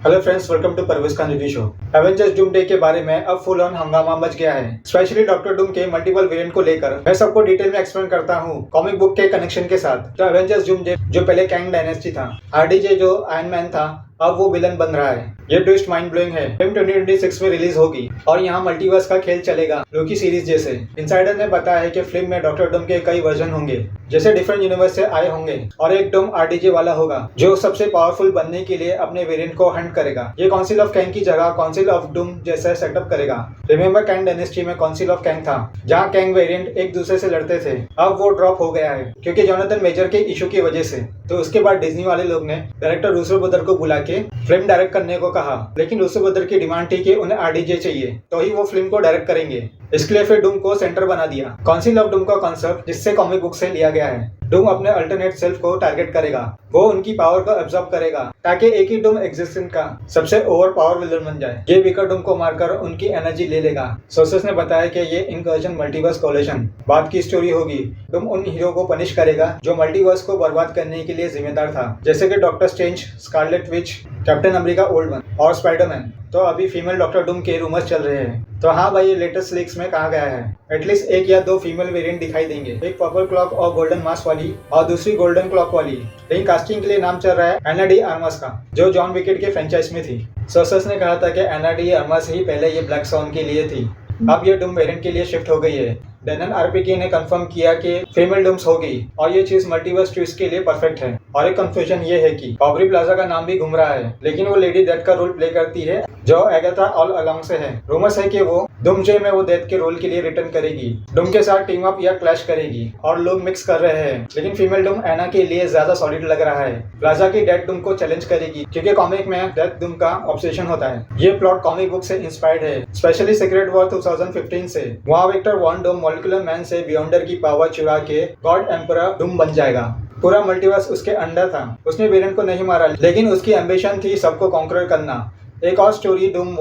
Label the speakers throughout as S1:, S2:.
S1: Hello friends, welcome to Parvez Khan review show. Avengers Doomsday के बारे में अब फुल ऑन हंगामा मच गया है, स्पेशली डॉक्टर डूम के मल्टीपल वेरिएंट को लेकर। मैं सबको डिटेल में एक्सप्लेन करता हूँ कॉमिक बुक के कनेक्शन के साथ। तो एवेंजर्स डूमडे जो पहले कैंग डायनेस्टी था, आरडीजे जो आयरन मैन था, अब वो विलन बन रहा है। ये ट्विस्ट माइंड ब्लोइंग है। फिल्म 2026 में रिलीज होगी और यहाँ मल्टीवर्स का खेल चलेगा, लोकी सीरीज जैसे। इनसाइडर ने बताया है कि फिल्म में डॉक्टर डूम के कई वर्जन होंगे, जैसे डिफरेंट यूनिवर्स से आए होंगे, और एक डूम आरडीजे वाला होगा जो सबसे पावरफुल बनने के लिए अपने वेरिएंट को हंट करेगा। ये काउंसिल ऑफ कैंग की जगह काउंसिल ऑफ डूम जैसा सेटअप करेगा। रिमेंबर कैंग डायनेस्टी में काउंसिल ऑफ कैंग था, जहाँ कैंग वेरिएंट एक दूसरे से लड़ते थे। अब वो ड्रॉप हो गया है क्योंकि जोनाथन मेजर के इशू की वजह से। तो उसके बाद डिज्नी वाले लोग ने डायरेक्टर रूसो ब्रदर को बुला के फिल्म डायरेक्ट करने को कहा, लेकिन रूसो ब्रदर की डिमांड थी कि उन्हें आरडीजे चाहिए, तो ही वो फिल्म को डायरेक्ट करेंगे। इसके लिए फिर डूम को सेंटर बना दिया। काउंसिल ऑफ डूम का कॉन्सेप्ट जिससे कॉमिक बुक से लिया गया है। डूम अपने अल्टरनेट सेल्फ को टारगेट करेगा, वो उनकी पावर को एब्जॉर्ब करेगा ताकि एक ही डूम एग्जिस्टेंस का सबसे ओवर पावर विलन बन जाए। ये वीकर डूम को मारकर उनकी एनर्जी ले लेगा। सोर्सेस ने बताया कि ये इनकर्जन मल्टीवर्स कोलिशन बाद की स्टोरी होगी। डूम उन हीरो को पनिश करेगा जो मल्टीवर्स को बर्बाद करने के लिए जिम्मेदार था, जैसे कि doctor strange, Scarlet Witch, captain America old one और स्पाइडरमैन। तो अभी फीमेल डॉक्टर डूम के रूमर्स चल रहे हैं। तो हाँ भाई, ये लेटेस्ट लीक्स में कहा गया है एटलीस्ट एक या दो फीमेल वेरिएंट दिखाई देंगे, एक पर्पल क्लॉक और गोल्डन मास्क वाली और दूसरी गोल्डन क्लॉक वाली। लेकिन कास्टिंग के लिए नाम चल रहा है एना डी आर्मस का, जो जॉन विकेट के फ्रेंचाइज में थी। सोर्सेस ने कहा था कि एना डी आर्मस ही पहले ये ब्लैक सॉन के लिए थी, अब ये डूम वेरिएंट के लिए शिफ्ट हो गई है। डेनन आरपीके ने कंफर्म किया कि फीमेल डूम्स होगी और ये चीज मल्टीवर्स ट्विस्ट के लिए परफेक्ट है। और एक कंफ्यूजन ये है कि ऑब्री प्लाजा का नाम भी घूम रहा है, लेकिन वो लेडी डेथ का रोल प्ले करती है जो एगाथा ऑल अलोंग से है। रूमर्स है कि वो डूमजे में वो डेथ के रोल के लिए रिटर्न करेगी, डूम के साथ टीम अप या क्लैश करेगी। और लोग मिक्स कर रहे हैं, लेकिन फीमेल डूम एना के लिए ज्यादा सॉलिड लग रहा है। प्लाजा की डेथ डूम को चैलेंज करेगी क्योंकि कॉमिक में डेथ डूम का ऑब्सेशन होता है। ये प्लॉट कॉमिक बुक से इंस्पायर्ड है, स्पेशली सीक्रेट वॉर 2015 से। वहाँ Victor von Doom molecular man से बियॉन्डर की पावर चुरा के गॉड एम्परर डूम बन जाएगा। पूरा मल्टीवर्स उसके अंडर था। उसने वेरिएंट को नहीं मारा, लेकिन उसकी एम्बिशन थी सबको कॉन्कर करना। एक और स्टोरी डूम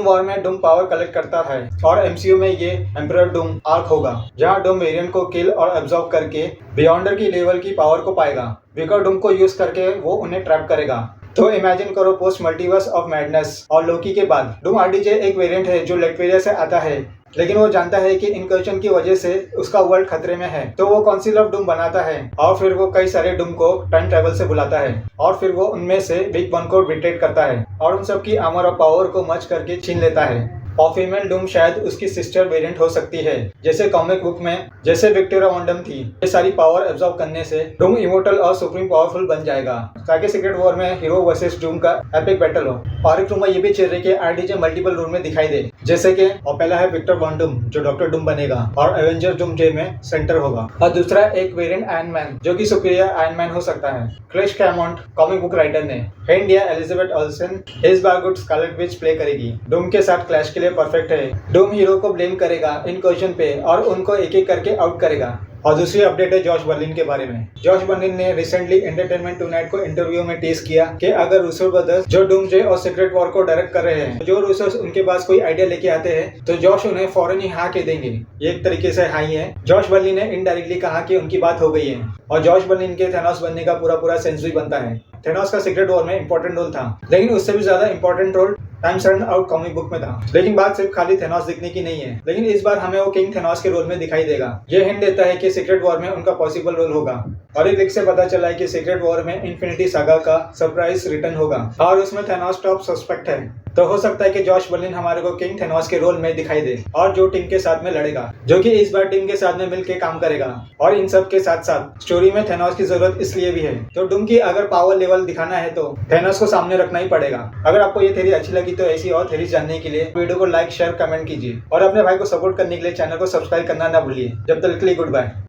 S1: वॉर में डूम पावर कलेक्ट करता है और एमसीयू में ये एम्परर डूम आर्क होगा, जहां डूम वेरिएंट को किल और एब्जॉर्ब करके बियॉन्डर की लेवल की पावर को पाएगा। विकर डूम को यूज करके वो उन्हें ट्रैप करेगा। तो इमेजिन करो, पोस्ट मल्टीवर्स ऑफ मैडनेस और लोकी के बाद डूम आरडीजे एक वेरिएंट है जो लेटवेरिया से आता है, लेकिन वो जानता है कि इनकर्जन की वजह से उसका वर्ल्ड खतरे में है। तो वो काउंसिल ऑफ डूम बनाता है और फिर वो कई सारे डूम को टाइम ट्रेवल से बुलाता है और फिर वो उनमें से बिग वन को डिटेक्ट करता है और उन सब की आर्मर और पावर को मर्ज करके छीन लेता है। और फीमेल डूम शायद उसकी सिस्टर वेरिएंट हो सकती है, जैसे कॉमिक बुक में जैसे विक्टोरिया वॉन्डम थी। ये सारी पावर एब्जॉर्ब करने से डूम इमोर्टल और सुप्रीम पावरफुल बन जाएगा, ताकि सीक्रेट वॉर में हीरो वर्सेस डूम का एपिक बैटल हो। और एक रूमर ये भी चल रही है कि आरडीजे मल्टीपल रूम में दिखाई दे, जैसे कि और पहला है विक्टर वॉन्डम जो डॉक्टर डूम बनेगा और एवेंजर डूमडे में सेंटर होगा, और दूसरा एक वेरिएंट आयरन मैन जो कि सुपीरियर आयरन मैन हो सकता है। क्रिश कैमोंट कॉमिक बुक राइटर ने हेंड या एलिजाबेथ ओल्सन इस बार गुड स्कारलेट विच प्ले करेगी। डूम के साथ क्लैश के लिए परफेक्ट है। डूम हीरो को ब्लेम करेगा इनकर्जन पे और उनको एक एक करके आउट करेगा। और दूसरी अपडेट है जॉश बर्लिन के बारे में। जॉश बर्लिन ने रिसेंटली एंटरटेनमेंट टुनाइट को इंटरव्यू में टीज किया कि अगर रूसो ब्रदर्स जो डूमजे और सीक्रेट वॉर को डायरेक्ट कर रहे हैं, जो रूसोस उनके पास कोई आइडिया लेके आते हैं तो जॉश उन्हें फौरन ही हाँ के देंगे। ये एक तरीके से हाई है। जॉश बर्लिन ने इनडायरेक्टली कहा कि उनकी बात हो गई है और जॉश बर्लिन के थेनोस बनने का पूरा सेंस भी बनता है। थेनोस का सीक्रेट वॉर में इंपॉर्टेंट रोल था, लेकिन उससे भी ज्यादा important role times run out comic book में था। लेकिन बात सिर्फ खाली थेनोस दिखने की नहीं है, लेकिन इस बार हमें वो किंग थेनोस के रोल में दिखाई देगा। ये हिंट देता है कि सीक्रेट वॉर में उनका पॉसिबल रोल होगा। और एक लिंक से पता चला है कि सीक्रेट वॉर में इन्फिनिटी सागा का सरप्राइज रिटर्न होगा और उसमें थेनोस टॉप सस्पेक्ट है। तो हो सकता है कि जॉश बर्लिन हमारे को किंग थेनोस के रोल में दिखाई दे और जो टीम के साथ में लड़ेगा, जो कि इस बार टीम के साथ में मिलकर काम करेगा। और इन सब के साथ साथ स्टोरी में थेनोस की जरूरत इसलिए भी है। तो डूम की अगर पावर लेवल दिखाना है तो थेनोस को सामने रखना ही पड़ेगा। अगर आपको ये थ्योरी अच्छी लगी तो ऐसी और थ्योरी जानने के लिए वीडियो को लाइक, शेयर, कमेंट कीजिए और अपने भाई को सपोर्ट करने के लिए चैनल को सब्सक्राइब करना ना भूलिए। जब तक के लिए गुड बाय।